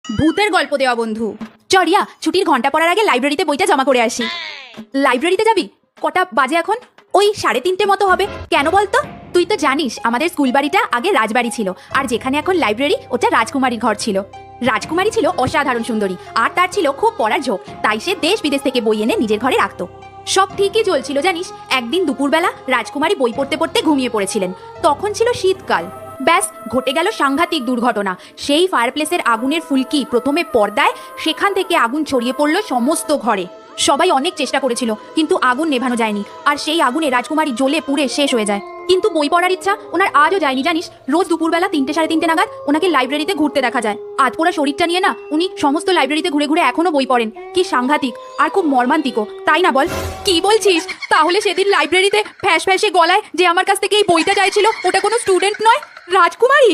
ভূতের গল্প দেওয়া বন্ধু। চরিয়া, ছুটির ঘন্টা পড়ার আগে লাইব্রেরিতে বইটা জমা করে আসি। লাইব্রেরিতে যাবি? কটা বাজে এখন? ওই 3:30 মতো হবে। কেন বলতো? তুই তো জানিস আমাদের স্কুল বাড়িটা আগে রাজবাড়ি ছিল, আর যেখানে এখন লাইব্রেরি ওটা রাজকুমারীর ঘর ছিল। রাজকুমারী ছিল অসাধারণ সুন্দরী, আর তার ছিল খুব পড়ার ঝোঁক, তাই সে দেশ বিদেশ থেকে বই এনে নিজের ঘরে রাখতো। সব ঠিকই চলছিল জানিস, একদিন দুপুরবেলা রাজকুমারী বই পড়তে পড়তে ঘুমিয়ে পড়েছিলেন। তখন ছিল শীতকাল। ব্যাস, ঘটে গেল সাংঘাতিক দুর্ঘটনা। সেই ফায়ারপ্লেসের আগুনের ফুলকি প্রথমে পর্দায়, সেখান থেকে আগুন ছড়িয়ে পড়ল সমস্ত ঘরে। সবাই অনেক চেষ্টা করেছিল, কিন্তু আগুন নেভানো যায়নি, আর সেই আগুনে রাজকুমারী জ্বলে পুড়ে শেষ হয়ে যায়। কিন্তু বই পড়ার ইচ্ছা ওনার আজও যায়নি জানিস। রোজ দুপুরবেলা 3টে 3:30 নাগাদ ওনাকে লাইব্রেরিতে ঘুরতে দেখা যায়। আধপোড়া শরীরটা নিয়ে না উনি সমস্ত লাইব্রেরিতে ঘুরে ঘুরে এখনো বই পড়েন। কি সাংঘাতিক আর খুব মর্মান্তিকও, তাই না বল? কি বলছিস? তাহলে সেদিন লাইব্রেরিতে ফ্যাস ফ্যাসে গলায় যে আমার কাছ থেকে এই বইটা চাইছিল, ওটা কোনো স্টুডেন্ট নয়, রাজকুমারী।